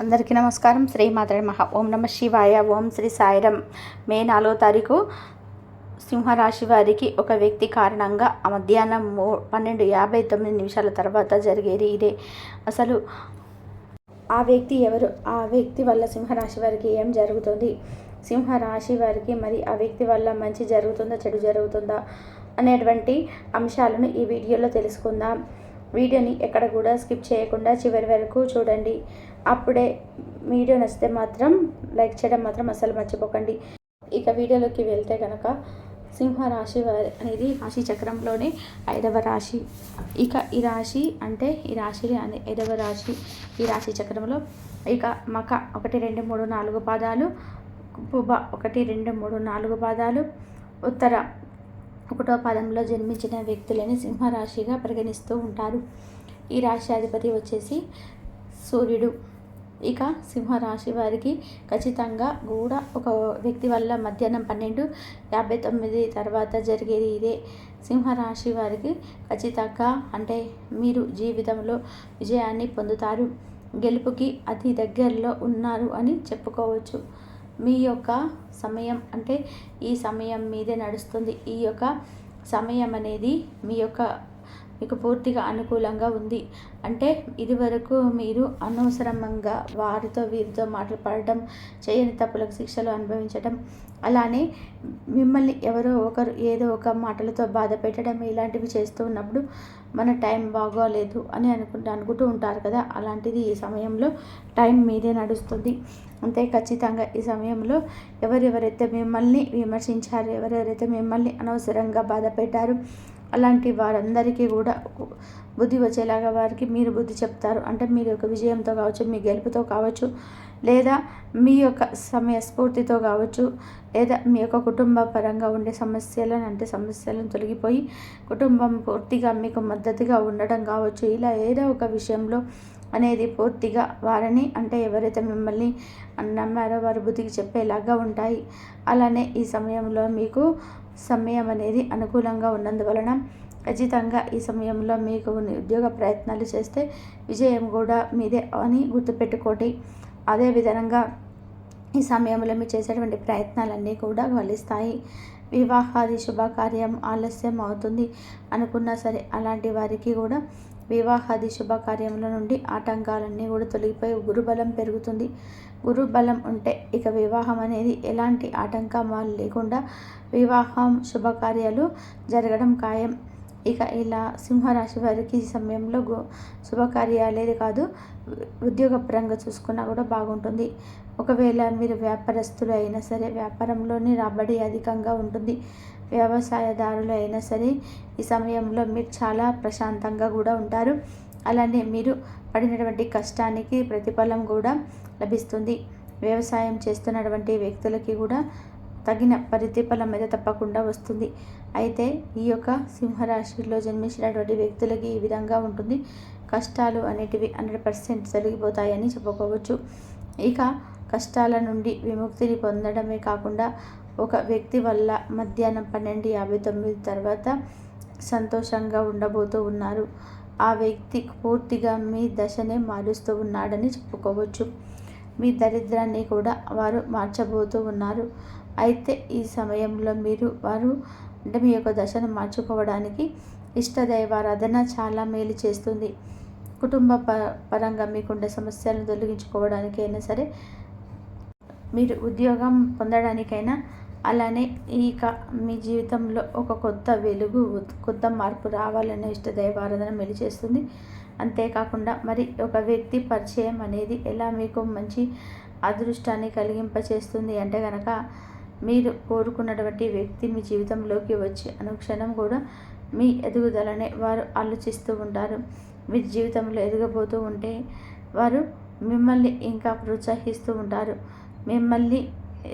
అందరికీ నమస్కారం. శ్రీ మాత్రే మహా. ఓం నమ శివాయ. ఓం శ్రీ సాయిరం. మే 4వ తారీఖు సింహరాశి వారికి ఒక వ్యక్తి కారణంగా మధ్యాహ్నం 12:59 తర్వాత జరిగేది ఇదే. అసలు ఆ వ్యక్తి ఎవరు? ఆ వ్యక్తి వల్ల సింహరాశి వారికి ఏం జరుగుతుంది? సింహరాశి వారికి మరి ఆ వ్యక్తి వల్ల మంచి జరుగుతుందా, చెడు జరుగుతుందా అనేటువంటి అంశాలను ఈ వీడియోలో తెలుసుకుందాం. వీడియోని ఎక్కడ కూడా స్కిప్ చేయకుండా చివరి వరకు చూడండి. అప్పుడే వీడియో నచ్చితే మాత్రం లైక్ చేయడం మాత్రం అస్సలు మర్చిపోకండి. ఇక వీడియోలోకి వెళ్తే కనుక సింహరాశి వారి అనేది రాశి చక్రంలోనే 5వ రాశి. ఇక ఈ రాశి అంటే ఈ రాశి అనే 5వ రాశి. ఈ రాశి చక్రంలో ఇక మక 1, 2, 3, 4 పాదాలు, పుబ 1, 2, 3, 4 పాదాలు, ఉత్తర 1వ పాదంలో జన్మించిన వ్యక్తులని సింహరాశిగా పరిగణిస్తూ ఉంటారు. ఈ రాశి అధిపతి వచ్చేసి సూర్యుడు. ఇక సింహరాశి వారికి ఖచ్చితంగా కూడా ఒక వ్యక్తి వల్ల మధ్యాహ్నం 12:59 తర్వాత జరిగేది ఇదే. సింహరాశి వారికి ఖచ్చితంగా అంటే మీరు జీవితంలో విజయాన్ని పొందుతారు, గెలుపుకి అతి దగ్గరలో ఉన్నారు అని చెప్పుకోవచ్చు. మీ యొక్క సమయం అంటే ఈ సమయం మీదే నడుస్తుంది. ఈ యొక్క సమయం అనేది మీకు పూర్తిగా అనుకూలంగా ఉంది. అంటే ఇదివరకు మీరు అనవసరంగా వారితో వీరితో మాటలు పడడం, చేయని తప్పులకు శిక్షలు అనుభవించడం, అలానే మిమ్మల్ని ఎవరో ఒకరు ఏదో ఒక మాటలతో బాధ పెట్టడం ఇలాంటివి చేస్తూ ఉన్నప్పుడు మన టైం బాగోలేదు అని అనుకుంటూ ఉంటారు కదా. అలాంటిది ఈ సమయంలో టైం మీదే నడుస్తుంది. అంతే ఖచ్చితంగా ఈ సమయంలో ఎవరెవరైతే మిమ్మల్ని విమర్శించారు, ఎవరెవరైతే మిమ్మల్ని అనవసరంగా బాధ పెట్టారు అలాంటి వారందరికీ కూడా బుద్ధి వచ్చేలాగా వారికి మీరు బుద్ధి చెప్తారు. అంటే మీరు యొక్క విజయంతో కావచ్చు, మీ గెలుపుతో కావచ్చు, లేదా మీ యొక్క సమయస్ఫూర్తితో కావచ్చు, లేదా మీ యొక్క కుటుంబ పరంగా ఉండే సమస్యలను తొలగిపోయి కుటుంబం పూర్తిగా మీకు మద్దతుగా ఉండడం కావచ్చు. ఇలా ఏదో ఒక విషయంలో అనేది పూర్తిగా వారిని అంటే ఎవరైతే మిమ్మల్ని నమ్మారో వారి బుద్ధికి చెప్పేలాగా ఉంటాయి. అలానే ఈ సమయంలో మీకు సమయం అనేది అనుకూలంగా ఉన్నందువలన ఖచ్చితంగా ఈ సమయంలో మీకు ఉద్యోగ ప్రయత్నాలు చేస్తే విజయం కూడా మీదే అని గుర్తుపెట్టుకోండి. అదేవిధంగా ఈ సమయంలో మీరు చేసేటువంటి ప్రయత్నాలన్నీ కూడా ఫలిస్తాయి. వివాహాది శుభకార్యం ఆలస్యం అవుతుంది అనుకున్నా సరే అలాంటి వారికి కూడా వివాహాది శుభకార్యముల నుండి ఆటంకాలన్నీ కూడా తొలగిపోయి గురుబలం పెరుగుతుంది. గురుబలం ఉంటే ఇక వివాహం అనేది ఎలాంటి ఆటంకాలు లేకుండా వివాహం శుభకార్యాలు జరగడం ఖాయం. ఇక ఇలా సింహరాశి వారికి ఈ సమయంలో శుభకార్యాలే కాదు ఉద్యోగపరంగా చూసుకున్నా కూడా బాగుంటుంది. ఒకవేళ మీరు వ్యాపారస్తులు అయినా సరే వ్యాపారంలోని రాబడి అధికంగా ఉంటుంది. వ్యవసాయదారులు అయినా సరే ఈ సమయంలో మీరు చాలా ప్రశాంతంగా కూడా ఉంటారు. అలానే మీరు పడినటువంటి కష్టానికి ప్రతిఫలం కూడా లభిస్తుంది. వ్యవసాయం చేస్తున్నటువంటి వ్యక్తులకి కూడా తగిన ప్రతిఫలం మీద తప్పకుండా వస్తుంది. అయితే ఈ యొక్క సింహరాశిలో జన్మించినటువంటి వ్యక్తులకి ఈ విధంగా ఉంటుంది. కష్టాలు అనేటివి 100% తొలగిపోతాయని చెప్పుకోవచ్చు. ఇక కష్టాల నుండి విముక్తిని పొందడమే కాకుండా ఒక వ్యక్తి వల్ల మధ్యాహ్నం 12:59 తర్వాత సంతోషంగా ఉండబోతూ ఉన్నారు. ఆ వ్యక్తి పూర్తిగా మీ దశనే మారుస్తూ ఉన్నాడని చెప్పుకోవచ్చు. మీ దరిద్రాన్ని కూడా వారు మార్చబోతూ ఉన్నారు. అయితే ఈ సమయంలో వారు అంటే మీ యొక్క దశను మార్చుకోవడానికి ఇష్టదైవారాధన చాలా మేలు చేస్తుంది. కుటుంబ పరంగా మీకుండే సమస్యలను తొలగించుకోవడానికి అయినా సరే, మీరు ఉద్యోగం పొందడానికైనా, అలానే ఇక మీ జీవితంలో ఒక కొత్త వెలుగు, కొత్త మార్పు రావాలనే ఇష్టదైవారాధన మేలు చేస్తుంది. అంతేకాకుండా మరి ఒక వ్యక్తి పరిచయం అనేది ఎలా మీకు మంచి అదృష్టాన్ని కలిగింపచేస్తుంది అంటే కనుక మీరు కోరుకున్నటువంటి వ్యక్తి మీ జీవితంలోకి వచ్చి అనుక్షణం కూడా మీ ఎదుగుదలనే వారు ఆలోచిస్తూ ఉంటారు. మీ జీవితంలో ఎదగబోతూ ఉంటే వారు మిమ్మల్ని ఇంకా ప్రోత్సహిస్తూ ఉంటారు. మిమ్మల్ని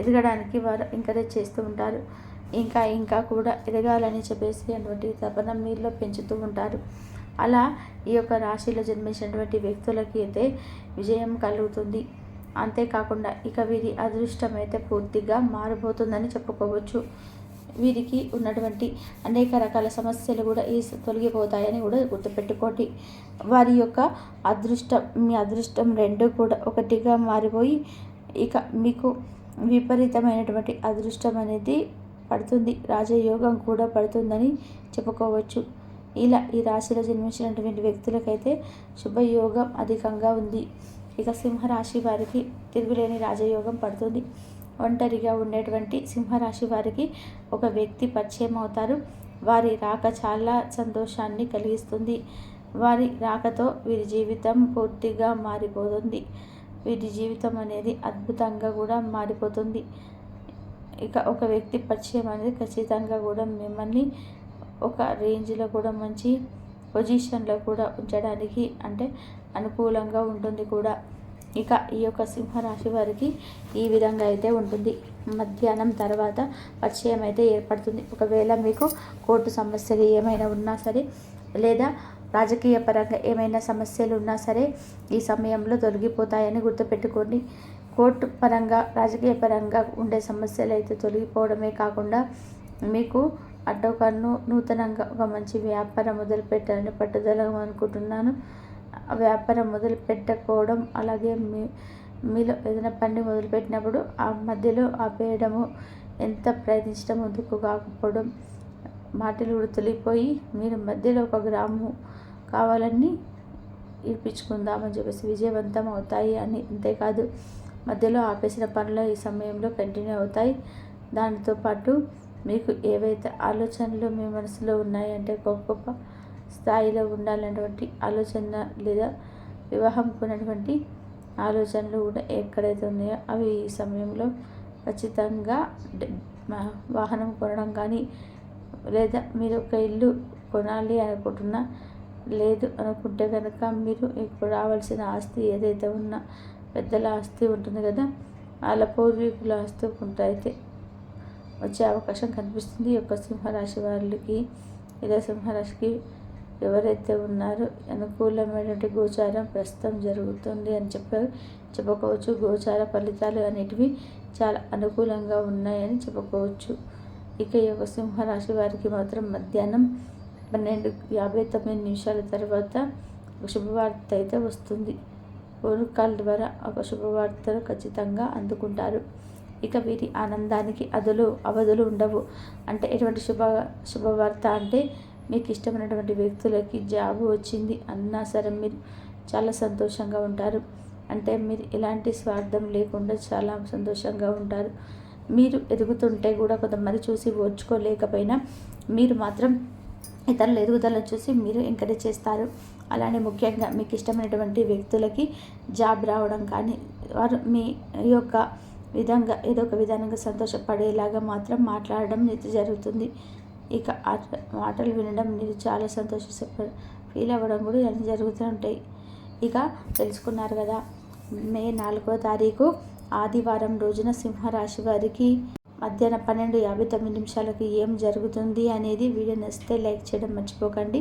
ఎదగడానికి వారు ఎంకరేజ్ చేస్తూ ఉంటారు. ఇంకా కూడా ఎదగాలని చెప్పేసి అటువంటి తపన మీలో పెంచుతూ ఉంటారు. అలా ఈ యొక్క రాశిలో జన్మించినటువంటి వ్యక్తులకి అయితే విజయం కలుగుతుంది. అంతేకాకుండా ఇక వీరి అదృష్టం అయితే పూర్తిగా మారిపోతుందని చెప్పుకోవచ్చు. వీరికి ఉన్నటువంటి అనేక రకాల సమస్యలు కూడా తొలగిపోతాయని కూడా గుర్తుపెట్టుకోండి. వారి యొక్క అదృష్టం, మీ అదృష్టం రెండు కూడా ఒకటిగా మారిపోయి ఇక మీకు విపరీతమైనటువంటి అదృష్టం అనేది పడుతుంది. రాజయోగం కూడా పడుతుందని చెప్పుకోవచ్చు. ఇలా ఈ రాశిలో జన్మించినటువంటి వ్యక్తులకైతే శుభయోగం అధికంగా ఉంది. ఇక సింహరాశి వారికి తిరుగులేని రాజయోగం పడుతుంది. ఒంటరిగా ఉండేటువంటి సింహరాశి వారికి ఒక వ్యక్తి పరిచయం అవుతారు. వారి రాక చాలా సంతోషాన్ని కలిగిస్తుంది. వారి రాకతో వీరి జీవితం పూర్తిగా మారిపోతుంది. వీరి జీవితం అనేది అద్భుతంగా కూడా మారిపోతుంది. ఇక ఒక వ్యక్తి పరిచయం అనేది ఖచ్చితంగా కూడా మిమ్మల్ని ఒక రేంజ్లో కూడా మంచి పొజిషన్లో కూడా ఉంచడానికి అంటే అనుకూలంగా ఉంటుంది కూడా. ఇక ఈ యొక్క సింహరాశి వారికి ఈ విధంగా అయితే ఉంటుంది. మధ్యాహ్నం తర్వాత పరిచయం అయితే ఏర్పడుతుంది. ఒకవేళ మీకు కోర్టు సమస్యలు ఏమైనా ఉన్నా సరే, లేదా రాజకీయ పరంగా ఏమైనా సమస్యలు ఉన్నా సరే ఈ సమయంలో తొలగిపోతాయని గుర్తుపెట్టుకోండి. కోర్టు పరంగా, రాజకీయ పరంగా ఉండే సమస్యలు అయితే తొలగిపోవడమే కాకుండా మీకు అడ్డొకను నూతనంగా ఒక మంచి వ్యాపారం మొదలు పెట్టాలని పట్టుదల అనుకుంటున్నాను. వ్యాపారం మొదలు పెట్టకపోవడం, అలాగే మీలో ఏదైనా పని మొదలుపెట్టినప్పుడు ఆ మధ్యలో ఆపేయడము, ఎంత ప్రయత్నించడం ముందుకు కాకపోవడం, మాటలు కూడా తొలిగిపోయి మీరు మధ్యలో ఒక గ్రాము కావాలని ఇప్పించుకుందామని చెప్పేసి విజయవంతం అవుతాయి అని. అంతేకాదు మధ్యలో ఆపేసిన పనులు ఈ సమయంలో కంటిన్యూ అవుతాయి. దానితో పాటు మీకు ఏవైతే ఆలోచనలు మీ మనసులో ఉన్నాయంటే గొప్ప స్థాయిలో ఉండాలన్నటువంటి ఆలోచన, లేదా వివాహం కొన్నటువంటి ఆలోచనలు కూడా ఎక్కడైతే ఉన్నాయో అవి ఈ సమయంలో ఖచ్చితంగా వాహనం కొనడం కానీ, లేదా మీరు ఒక ఇల్లు కొనాలి అనుకుంటున్నా, లేదు అనుకుంటే కనుక మీరు ఇప్పుడు రావాల్సిన ఆస్తి ఏదైతే ఉన్నా పెద్దల ఆస్తి ఉంటుంది కదా, వాళ్ళ పూర్వీకుల ఆస్తి అయితే వచ్చే అవకాశం కనిపిస్తుంది. ఈ యొక్క సింహరాశి వాళ్ళకి, ఇలా సింహరాశికి ఎవరైతే ఉన్నారో అనుకూలమైనటువంటి గోచారం ప్రస్తుతం జరుగుతుంది అని చెప్పుకోవచ్చు. గోచార ఫలితాలు అనేటివి చాలా అనుకూలంగా ఉన్నాయని చెప్పుకోవచ్చు. ఇక ఈ యొక్క సింహరాశి వారికి మాత్రం మధ్యాహ్నం 12:59 తర్వాత ఒక శుభవార్త అయితే వస్తుంది. ఫోన్ కాల్ ద్వారా ఒక శుభవార్తను ఖచ్చితంగా అందుకుంటారు. ఇక వీరి ఆనందానికి అవధులు ఉండవు. అంటే ఎటువంటి శుభవార్త అంటే మీకు ఇష్టమైనటువంటి వ్యక్తులకి జాబు వచ్చింది అన్నా సరే మీరు చాలా సంతోషంగా ఉంటారు. అంటే మీరు ఎలాంటి స్వార్థం లేకుండా చాలా సంతోషంగా ఉంటారు. మీరు ఎదుగుతుంటే కూడా కొంతమంది చూసి ఓర్చుకోలేకపోయినా మీరు మాత్రం ఇతరుల ఎదుగుదలను చూసి మీరు ఎంకరేజ్ చేస్తారు. అలానే ముఖ్యంగా మీకు ఇష్టమైనటువంటి వ్యక్తులకి జాబ్ రావడం కానీ, వారు మీ యొక్క విధంగా ఏదో ఒక విధానంగా సంతోషపడేలాగా మాత్రం మాట్లాడడం ఇది జరుగుతుంది. ఇక మాటలు వినడం మీరు చాలా ఫీల్ అవ్వడం కూడా ఇవన్నీ జరుగుతూ ఉంటాయి. ఇక తెలుసుకున్నారు కదా, మే 4వ తారీఖు ఆదివారం రోజున సింహరాశి వారికి మధ్యాహ్నం 12:59 ఏం జరుగుతుంది అనేది. వీడియో నచ్చితే లైక్ చేయడం మర్చిపోకండి.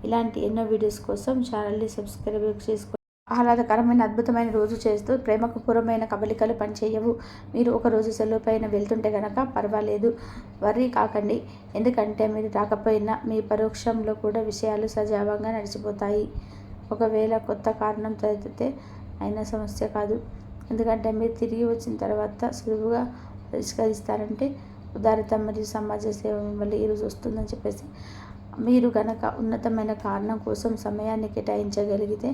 ఇలాంటి ఎన్నో వీడియోస్ కోసం ఛానల్ని సబ్స్క్రైబ్ చేసుకోండి. ఆహ్లాదకరమైన అద్భుతమైన రోజు చేస్తూ ప్రేమకు పూర్వమైన కబలికలు పనిచేయవు. మీరు ఒక రోజు సెలవు పైన వెళ్తుంటే కనుక పర్వాలేదు, వర్రీ కాకండి. ఎందుకంటే మీరు రాకపోయినా మీ పరోక్షంలో కూడా విషయాలు సజావంగా నడిచిపోతాయి. ఒకవేళ కొత్త కారణం తలెత్తితే అయినా సమస్య కాదు. ఎందుకంటే మీరు తిరిగి వచ్చిన తర్వాత సులువుగా పరిష్కరిస్తారంటే ఉదారత మరియు సమాజ సేవ మిమ్మల్ని ఈరోజు వస్తుందని చెప్పేసి మీరు కనుక ఉన్నతమైన కారణం కోసం సమయాన్ని కేటాయించగలిగితే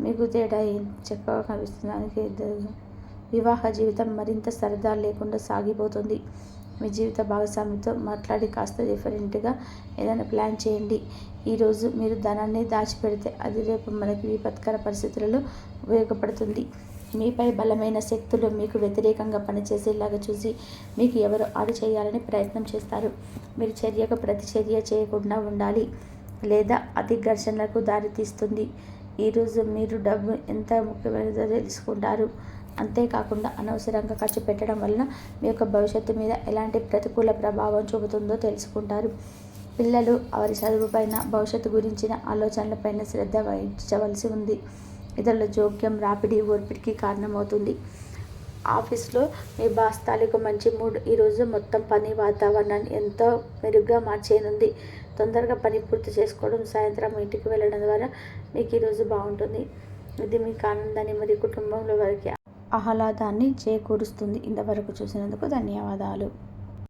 మీకు తేడా చక్కగా కనిపిస్తుంది. వివాహ జీవితం మరింత సరదా లేకుండా సాగిపోతుంది. మీ జీవిత భాగస్వామితో మాట్లాడి కాస్త డిఫరెంట్గా ఏదైనా ప్లాన్ చేయండి. ఈరోజు మీరు ధనాన్ని దాచిపెడితే అది రేపు మనకి విపత్కర పరిస్థితులలో ఉపయోగపడుతుంది. మీపై బలమైన శక్తులు మీకు వ్యతిరేకంగా పనిచేసేలాగా చూసి మీకు ఎవరు ఆడు చేయాలని ప్రయత్నం చేస్తారు. మీరు చర్యకు ప్రతిచర్య చేయకుండా ఉండాలి, లేదా అతి ఘర్షణలకు దారితీస్తుంది. ఈరోజు మీరు డబ్బు ఎంత ముఖ్యమైనదో తెలుసుకుంటారు. అంతేకాకుండా అనవసరంగా ఖర్చు పెట్టడం వలన మీ యొక్క భవిష్యత్తు మీద ఎలాంటి ప్రతికూల ప్రభావం చూపుతుందో తెలుసుకుంటారు. పిల్లలు వారి చదువుపైన, భవిష్యత్తు గురించిన ఆలోచనలపైన శ్రద్ధ వహించవలసి ఉంది. ఇతరుల జోక్యం రాపిడి ఓర్పిడికి కారణమవుతుంది. ఆఫీస్లో మీ బాస్ తాలూకు మంచి మూడ్ ఈరోజు మొత్తం పని వాతావరణాన్ని ఎంతో మెరుగ్గా మార్చేయనుంది. తొందరగా పని పూర్తి చేసుకోవడం, సాయంత్రం ఇంటికి వెళ్ళడం ద్వారా మీకు ఈరోజు బాగుంటుంది. ఇది మీకు ఆనందాన్ని మరియు కుటుంబంలో వారికి ఆహ్లాదాన్ని చేకూరుస్తుంది. ఇంతవరకు చూసినందుకు ధన్యవాదాలు.